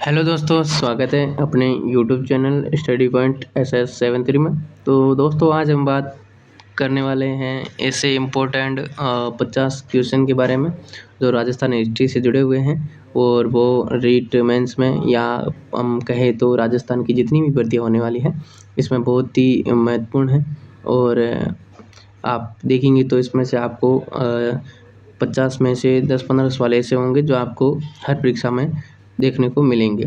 Hello दोस्तों, स्वागत है अपने YouTube channel study point SS73 में। तो दोस्तों, आज हम बात करने वाले हैं ऐसे इम्पोर्टेंट 50 क्वेश्चन के बारे में जो राजस्थान हिस्ट्री से जुड़े हुए हैं। और वो रीट मेंस में या हम कहें तो राजस्थान की जितनी भी भर्तियाँ होने वाली हैं इसमें बहुत ही महत्वपूर्ण है। और आप देखेंगे तो इसमें से आपको 50 में से 10-15 सवाल ऐसे होंगे जो आपको हर परीक्षा में देखने को मिलेंगे।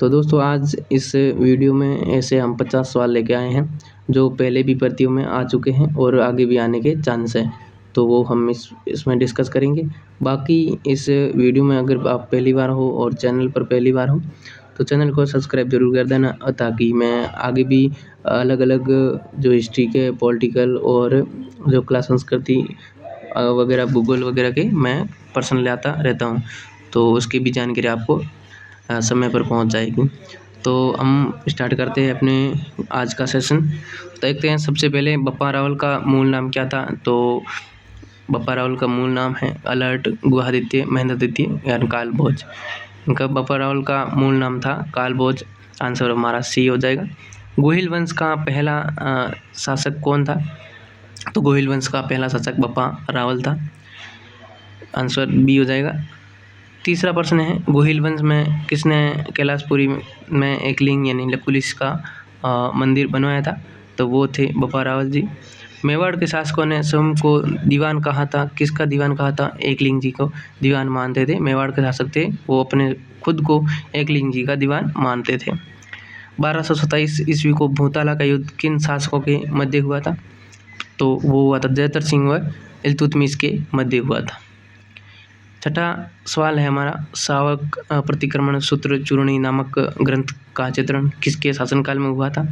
तो दोस्तों, आज इस वीडियो में ऐसे हम 50 सवाल लेके आए हैं जो पहले भी भर्तियों में आ चुके हैं और आगे भी आने के चांस हैं। तो वो हम इसमें डिस्कस करेंगे। बाकी इस वीडियो में अगर आप पहली बार हो और चैनल पर पहली बार हो तो चैनल को सब्सक्राइब ज़रूर कर देना, ताकि मैं आगे भी अलग अलग जो हिस्ट्री के, पॉलिटिकल और जो क्लास संस्कृति वगैरह, भूगोल वगैरह के मैं पर्सन लाता रहता हूँ, तो उसकी भी जानकारी आपको समय पर पहुंच जाएगी। तो हम स्टार्ट करते हैं अपने आज का सेशन। देखते हैं सबसे पहले बप्पा रावल का मूल नाम क्या था। तो बप्पा रावल का मूल नाम है अलर्ट गुहादित्य महेंद्रदित्य यानी कालभोज। इनका बप्पा रावल का मूल नाम था कालभोज। आंसर हमारा सी हो जाएगा। गोहिल वंश का पहला शासक कौन था? तो गोहिल वंश का पहला शासक बप्पा रावल था। आंसर बी हो जाएगा। तीसरा प्रश्न है, गोहिल वंश में किसने कैलाशपुरी में एक लिंग यानी लकुलिश का मंदिर बनवाया था? तो वो थे बप्पा रावल जी। मेवाड़ के शासकों ने स्वयं को दीवान कहा था। किसका दीवान कहा था? एकलिंग जी को दीवान मानते थे। मेवाड़ के शासक थे, वो अपने खुद को एकलिंग जी का दीवान मानते थे। 1227 ईस्वी को भूताला का युद्ध किन शासकों के मध्य हुआ था? तो वो हुआ था जयतर सिंह व इल्तुतमिश के मध्य हुआ था। छठा सवाल है हमारा, शावक प्रतिक्रमण सूत्र चूर्णी नामक ग्रंथ का चित्रण किसके शासनकाल में हुआ था?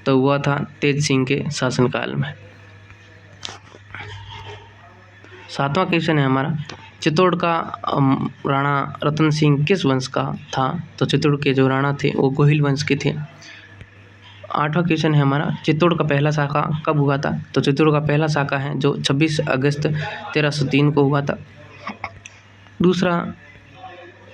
तो हुआ था तेज सिंह के शासनकाल में। सातवां क्वेश्चन है हमारा, चित्तौड़ का राणा रतन सिंह किस वंश का था? तो चित्तौड़ के जो राणा थे वो गोहिल वंश के थे। आठवां क्वेश्चन है हमारा, चित्तौड़ का पहला शाखा कब हुआ था? तो चित्तौड़ का पहला शाखा है जो 26 अगस्त 1303 को हुआ था। दूसरा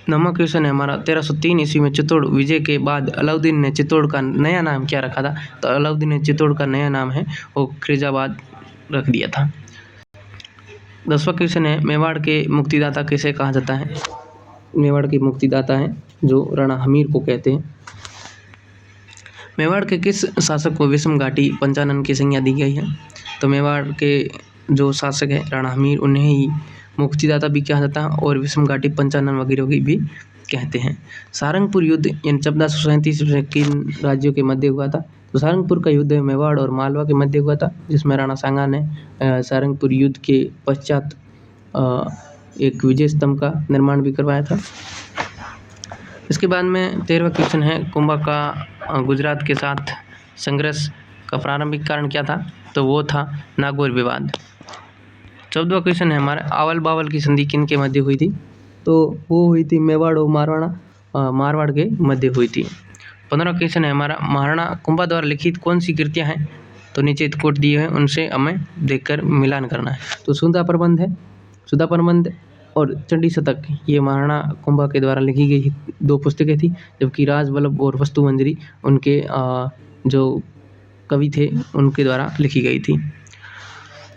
नवा क्वेश्चन है हमारा, 1303 ईस्वी में चित्तौड़ विजय के बाद अलाउद्दीन ने चित्तौड़ का नया नाम क्या रखा था? तो अलाउद्दीन ने चित्तौड़ का नया नाम है वो खिरजाबाद रख दिया था। 10वां क्वेश्चन है, मेवाड़ के मुक्तिदाता किसे कहा जाता है? मेवाड़ के मुक्तिदाता है जो राणा हमीर को कहते हैं। मेवाड़ के किस शासक को विषम घाटी पंचानन की संज्ञा दी गई है? तो मेवाड़ के जो शासक है राणा हमीर, उन्हें ही मुक्तिदाता भी कहा जाता है और विषम घाटी पंचानन वगैरह की भी कहते हैं। सारंगपुर युद्ध यानी 1437 में किन राज्यों के मध्य हुआ था? तो सारंगपुर का युद्ध मेवाड़ और मालवा के मध्य हुआ था, जिसमें राणा सांगा ने सारंगपुर युद्ध के पश्चात एक विजय स्तंभ का निर्माण भी करवाया था। इसके बाद में 13वां क्वेश्चन है, कुंभा का गुजरात के साथ संघर्ष का प्रारंभिक कारण क्या था? तो वो था नागौर विवाद। 14वां क्वेश्चन है हमारा, आवल बावल की संधि किन के मध्य हुई थी? तो वो हुई थी मेवाड़ और मारवाड़ के मध्य हुई थी। 15वां क्वेश्चन है हमारा, महाराणा कुंभा द्वारा लिखित कौन सी कृतियाँ हैं? तो नीचे कोट दिए हैं, उनसे हमें देखकर मिलान करना है। तो सुधा प्रबंध और चंडी शतक, ये महाराणा कुंभा के द्वारा लिखी गई 2 पुस्तकें थी, जबकि राजवल्लभ और वस्तुमंजरी उनके जो कवि थे उनके द्वारा लिखी गई थी।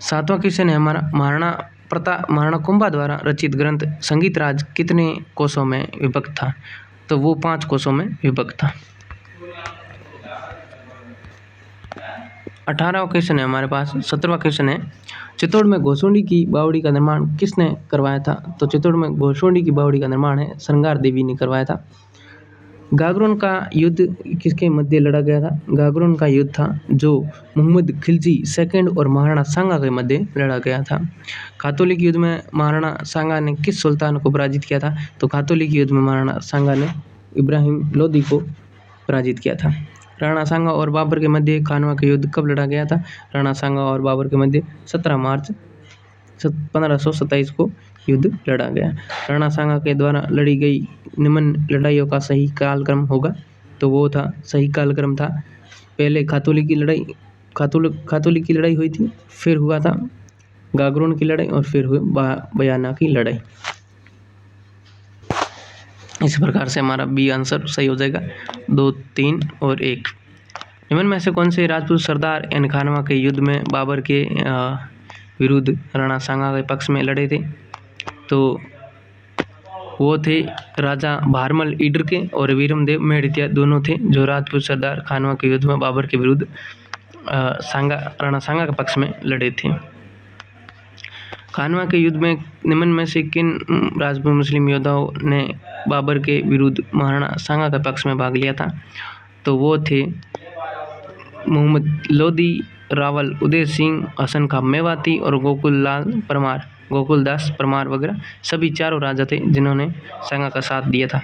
7वां क्वेश्चन है हमारा, महाराणा कुंभा द्वारा रचित ग्रंथ संगीत राज कितने कोशों में विभक्त था? तो वो 5 कोशों में विभक्त था। 18वां क्वेश्चन है हमारे पास। 17वां क्वेश्चन है, चित्तौड़ में घोसुंडी की बावड़ी का निर्माण किसने करवाया था? तो चित्तौड़ में घोसुंडी की बावड़ी का निर्माण है श्रृंगार देवी ने करवाया था। गागरोन का युद्ध किसके मध्य लड़ा गया था? गागरोन का युद्ध था जो मोहम्मद खिलजी सेकंड और महाराणा सांगा के मध्य लड़ा गया था। खातौली युद्ध में महाराणा सांगा ने किस सुल्तान को पराजित किया था? तो खातौली युद्ध में महाराणा सांगा ने इब्राहिम लोदी को पराजित किया था। राणा सांगा और बाबर के मध्य खानवा का युद्ध कब लड़ा गया था? राणा सांगा और बाबर के मध्य 17 मार्च 1527 को युद्ध लड़ा गया। राणा सांगा के द्वारा लड़ी गई निम्न लड़ाइयों का सही कालक्रम होगा? तो वो था, सही कालक्रम था, पहले खातौली की लड़ाई हुई थी, फिर हुआ था गागरोन की लड़ाई और फिर हुई बयाना की लड़ाई। इस प्रकार से हमारा बी आंसर सही हो जाएगा। 2, 3 और 1। निम्न में से कौन से राजपूत सरदार यानी खानवा के युद्ध में बाबर के विरुद्ध राणा सांगा के पक्ष में लड़े थे? तो वो थे राजा भारमल ईडर के और वीरमदेव मेड़िया दोनों थे जो राजपूत सरदार खानवा के युद्ध में बाबर के विरुद्ध राणा सांगा के पक्ष में लड़े थे। खानवा के युद्ध में निम्न में से किन राजपूत मुस्लिम योद्धाओं ने बाबर के विरुद्ध महाराणा सांगा के पक्ष में भाग लिया था? तो वो थे मोहम्मद लोधी, रावल उदय सिंह, हसन खां मेवाती और गोकुलदास परमार वगैरह सभी चारों राजा थे जिन्होंने सांगा का साथ दिया था।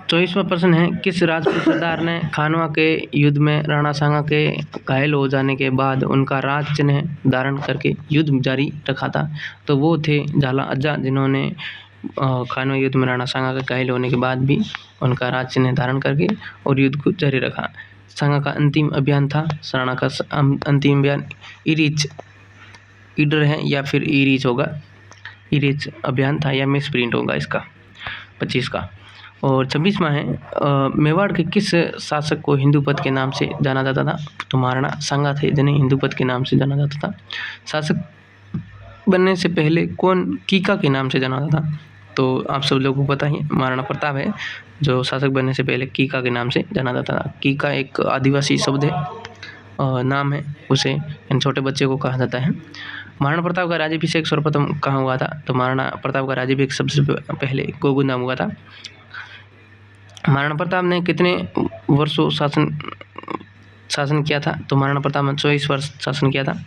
24वां प्रश्न है, किस राजपूत सरदार ने खानवा के युद्ध में राणा सांगा के घायल हो जाने के बाद उनका राज चिन्ह धारण करके युद्ध जारी रखा था? तो वो थे झाला अज्जा, जिन्होंने खानवा युद्ध में राणा सांगा के घायल होने के बाद भी उनका राज चिन्ह धारण करके और युद्ध को जारी रखा। सांगा का अंतिम अभियान था, राणा का अंतिम अभियान ईडर है या फिर ईरीच होगा, ईरीच अभियान था या मिस प्रिंट होगा इसका 25 का। और 26वां है, मेवाड़ के किस शासक को हिंदूपत के नाम से जाना जाता था? तो महाराणा सांगा थे जिन्हें हिंदूपत के नाम से जाना जाता था। शासक बनने से पहले कौन कीका के नाम से जाना जाता था? तो आप सब लोगों को पता ही महाराणा प्रताप है जो शासक बनने से पहले कीका के नाम से जाना जाता था। कीका एक आदिवासी शब्द है, नाम है, उसे इन छोटे बच्चे को कहा जाता है। महाराणा प्रताप का राज्याभिषेक सर्वप्रथम कहाँ हुआ था? तो महाराणा प्रताप का राज्याभिषेक सबसे पहले गोगुंदा में हुआ था। महाराणा प्रताप ने कितने वर्षों शासन किया था? तो महाराणा प्रताप ने 24 वर्ष शासन किया था।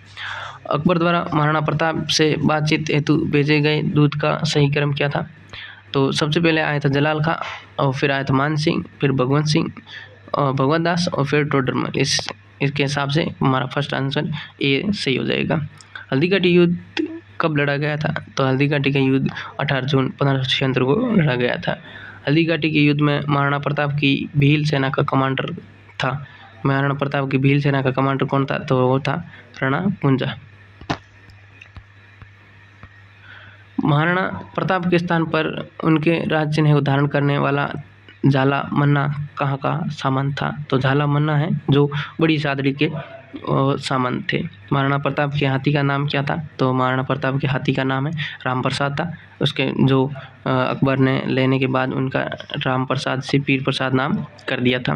अकबर द्वारा महाराणा प्रताप से बातचीत हेतु भेजे गए दूत का सही क्रम क्या था? तो सबसे पहले आया था जलाल खां, और फिर आया था मान सिंह, फिर भगवंत सिंह, भगवत दास और फिर टोडरमल। इसके हिसाब से हमारा फर्स्ट आंसर ए सही हो जाएगा। हल्दीघाटी युद्ध कब लड़ा गया था? तो हल्दीघाटी का युद्ध 18 जून 1576 को लड़ा गया था। हल्दीघाटी के युद्ध में महाराणा प्रताप की भील सेना का कमांडर था। महाराणा प्रताप की भील सेना का कमांडर कौन था? तो वो था राणा कुंजा। महाराणा प्रताप के स्थान पर उनके राज चिन्ह को धारण करने वाला झाला मन्ना कहाँ का सामंत था? तो झाला मन्ना है जो बड़ी सादड़ी के सामंत थे। महाराणा प्रताप के हाथी का नाम क्या था? तो महाराणा प्रताप के हाथी का नाम है राम प्रसाद था। उसके जो अकबर ने लेने के बाद उनका राम प्रसाद से पीर प्रसाद नाम कर दिया था।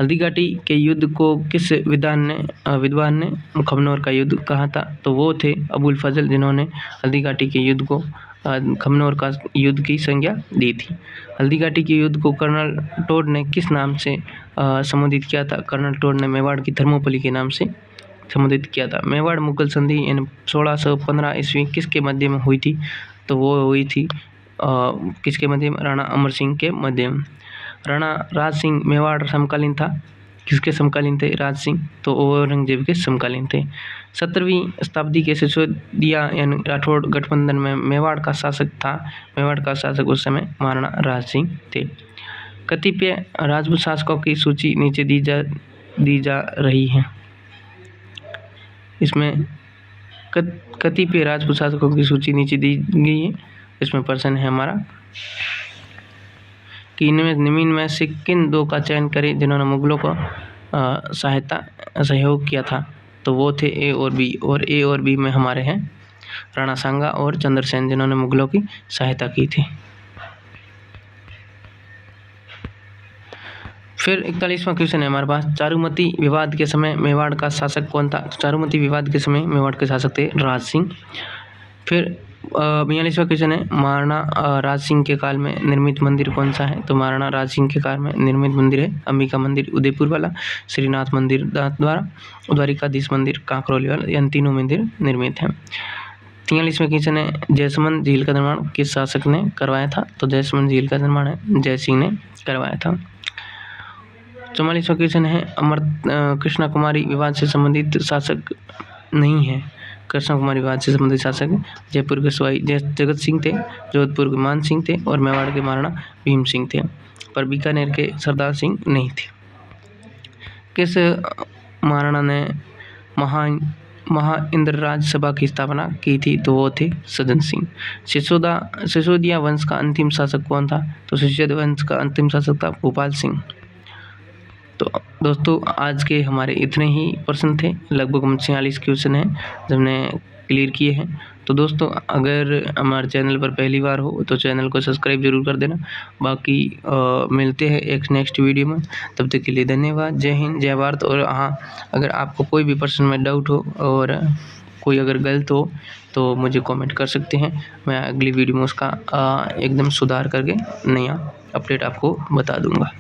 हल्दीघाटी के युद्ध को किस विद्वान ने खमनोर का युद्ध कहा था? तो वो थे अबुल फजल, जिन्होंने हल्दीघाटी के युद्ध को खमनोर का युद्ध की संज्ञा दी थी। हल्दीघाटी के युद्ध को कर्नल टोड ने किस नाम से संबोधित किया था? कर्नल टोड ने मेवाड़ की थर्मोपली के नाम से संबोधित किया था। मेवाड़ मुगल संधि 1615 ईस्वी किसके मध्य में हुई थी? तो वो हुई थी किसके मध्य में? राणा अमर सिंह के मध्य में। राणा राज सिंह मेवाड़ समकालीन था। किसके समकालीन थे? राज सिंह, तो औरंगजेब के समकालीन थे। 17वीं शताब्दी के सिसोदिया यानी राठौड़ गठबंधन में मेवाड़ का शासक था। मेवाड़ का शासक उस समय महाराणा राज सिंह थे। कतिपय राजपूत शासकों की सूची नीचे दी जा रही है। इसमें कतिपय राजपूत शासकों की सूची नीचे दी गई है। इसमें प्रश्न है हमारा कि इनमें निम्न में से किन दो का चयन करें जिन्होंने मुगलों को सहयोग किया था? तो वो थे ए और बी, और ए और बी में हमारे हैं राणा सांगा और चंद्रसेन, जिन्होंने मुगलों की सहायता की थी। फिर 41वां क्वेश्चन है हमारे पास, चारुमती विवाद के समय मेवाड़ का शासक कौन था? चारुमती विवाद के समय मेवाड़ के शासक थे राज सिंह। फिर 42वां क्वेश्चन है, महाराणा राज सिंह के काल में निर्मित मंदिर कौन सा है? तो महाराणा राज सिंह के काल में निर्मित मंदिर है अंबिका मंदिर उदयपुर वाला, श्रीनाथ मंदिर द्वारा, द्वारिकाधीश मंदिर कांकरोली वाला, इन तीनों मंदिर निर्मित हैं। 43वां क्वेश्चन है, जयसमंद झील का निर्माण किस शासक ने करवाया था? तो जयसमंद झील का निर्माण है जय सिंह ने करवाया था। 44वां क्वेश्चन है, कृष्णा कुमारी विवाद से संबंधित शासक नहीं है। कृष्णा कुमारी विवाद से संबंधित शासक जयपुर के सवाई जगत सिंह थे, जोधपुर के मान सिंह थे और मेवाड़ के महाराणा भीम सिंह थे, पर बीकानेर के सरदार सिंह नहीं थे। किस महाराणा ने महान महाइंद्रराज सभा की स्थापना की थी? तो वो थे सज्जन सिंह। सिसोदिया वंश का अंतिम शासक कौन था? तो सिसोदिया वंश का अंतिम शासक था भूपाल सिंह। तो दोस्तों आज के हमारे इतने ही प्रश्न थे, लगभग हम 46 क्वेश्चन हैं जो हमने क्लियर किए हैं। तो दोस्तों अगर हमारे चैनल पर पहली बार हो तो चैनल को सब्सक्राइब जरूर कर देना। बाकी मिलते हैं एक नेक्स्ट वीडियो में, तब तक के लिए धन्यवाद। जय हिंद, जय भारत। और हाँ, अगर आपको कोई भी प्रश्न में डाउट हो और कोई अगर गलत हो तो मुझे कमेंट कर सकते हैं, मैं अगली वीडियो में उसका एकदम सुधार करके नया अपडेट आपको बता दूंगा।